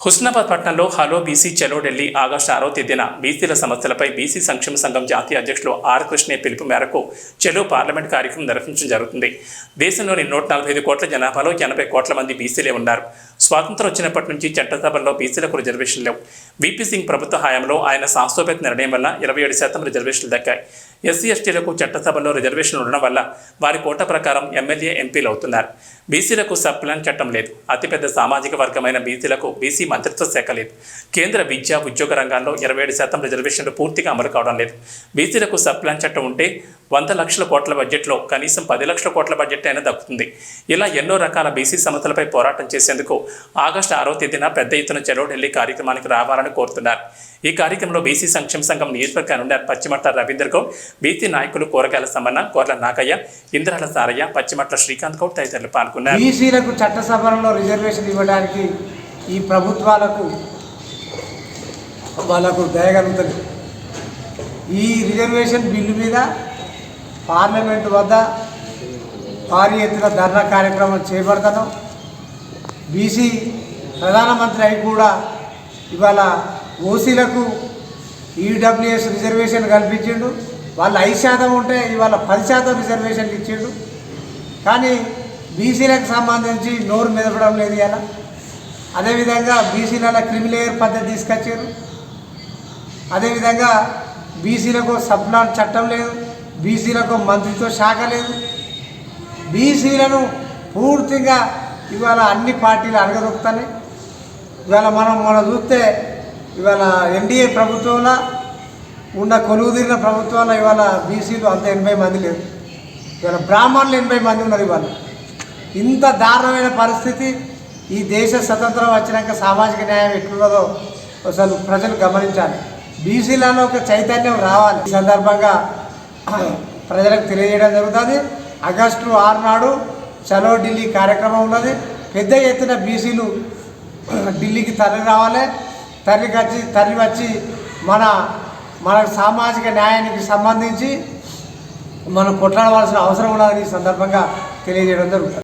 హుస్నాబాద్ పట్టణంలో hello BC చలో Delhi August 6వ తేదీన బీసీల సమస్యలపై బీసీ సంక్షేమ సంఘం జాతీయ అధ్యక్షులు ఆర్ కృష్ణయ్య పిలుపు మేరకు చలో పార్లమెంట్ కార్యక్రమం నిర్వహించడం జరుగుతుంది. దేశంలోని 145 కోట్ల జనాభాలో 80 కోట్ల మంది బీసీలే ఉన్నారు. స్వాతంత్రం వచ్చినప్పటి నుంచి చట్టసభల్లో బీసీలకు రిజర్వేషన్ లేవు. వీపీ సింగ్ ప్రభుత్వ హయాంలో ఆయన సాహసోపేత నిర్ణయం వల్ల 27% రిజర్వేషన్లు దక్కాయి. ఎస్సీ ఎస్టీలకు చట్టసభల్లో రిజర్వేషన్లు ఉండడం వల్ల వారి కోట ప్రకారం ఎమ్మెల్యే ఎంపీలు అవుతున్నారు. బీసీలకు సబ్ ప్లాన్ చట్టం లేదు. అతిపెద్ద సామాజిక వర్గమైన బీసీలకు బీసీ మంత్రిత్వ శాఖ లేదు. కేంద్ర విద్యా ఉద్యోగ రంగాల్లో 27% రిజర్వేషన్లు పూర్తిగా అమలు కావడం లేదు. బీసీలకు సబ్ ప్లాన్ చట్టం ఉంటే 100 లక్షల కోట్ల బడ్జెట్లో కనీసం 10 లక్షల కోట్ల బడ్జెట్ అయినా దక్కుతుంది. ఇలా ఎన్నో రకాల బీసీ సమస్యలపై పోరాటం చేసేందుకు ఆగస్టు 6వ తేదీన పెద్ద ఎత్తున చలో ఢిల్లీ కార్యక్రమానికి రావాలని కోరుతున్నారు. ఈ కార్యక్రమంలో బీసీ సంక్షేమ సంఘం నియోజకవర్గ కన్వీనర్ పచ్చిమట్ల రవీందర్ గౌడ్, బీసీ నాయకులు కూరగాయల సమ్మన్న, కోర్ల నాగయ్య, ఇంద్రాల సారయ్య, పచ్చిమట్ల శ్రీకాంత్ గౌడ్ తదితరులు పాల్గొన్నారు. బీసీలకు చట్టసభలలో రిజర్వేషన్ ఇవ్వడానికి ఈ ప్రభుత్వాలకు వాళ్ళకు దయగలుగుతుంది. ఈ రిజర్వేషన్ బిల్లు మీద పార్లమెంటు వద్ద భారీ ఎత్తున ధర్నా కార్యక్రమం చేపడతాను. బీసీ ప్రధానమంత్రి అయి కూడా ఇవాళ ఓసీలకు ఈడబ్ల్యూఎస్ రిజర్వేషన్ కల్పించిండు. వాళ్ళు 5% ఉంటే ఇవాళ 10% రిజర్వేషన్లు ఇచ్చిండు. కానీ బీసీలకు సంబంధించి నోరు మెదపడం లేదు. ఇలా అదేవిధంగా బీసీలలో క్రిమిలేయర్ పద్ధతి తీసుకొచ్చారు. అదేవిధంగా బీసీలకు సబ్ ప్లాన్ చట్టం లేదు. బీసీలకు మంత్రిత్వ శాఖ లేదు. బీసీలను పూర్తిగా ఇవాళ అన్ని పార్టీలు అడగదొక్కుతాయి. ఇవాళ మనం చూస్తే ఇవాళ ఎన్డీఏ ప్రభుత్వంలో ఉన్న కొలువుదీరిన ప్రభుత్వాల్లో ఇవాళ బీసీలు అంత 80 మంది లేరు. ఇవాళ బ్రాహ్మణులు 80 మంది ఉన్నారు. ఇవాళ ఇంత దారుణమైన పరిస్థితి. ఈ దేశ స్వతంత్రం వచ్చినాక సామాజిక న్యాయం ఎట్లున్నదో అసలు ప్రజలు గమనించాలి. బీసీలలో ఒక చైతన్యం రావాలి. ఈ సందర్భంగా ప్రజలకు తెలియజేయడం జరుగుతుంది. ఆగస్టు 6 నాడు చలో ఢిల్లీ కార్యక్రమం ఉన్నది. పెద్ద ఎత్తున బీసీలు ఢిల్లీకి తరలి వచ్చి మన సామాజిక న్యాయానికి సంబంధించి మనం కొట్లాడవలసిన అవసరం ఉన్నదని ఈ సందర్భంగా తెలియజేయడం జరుగుతుంది.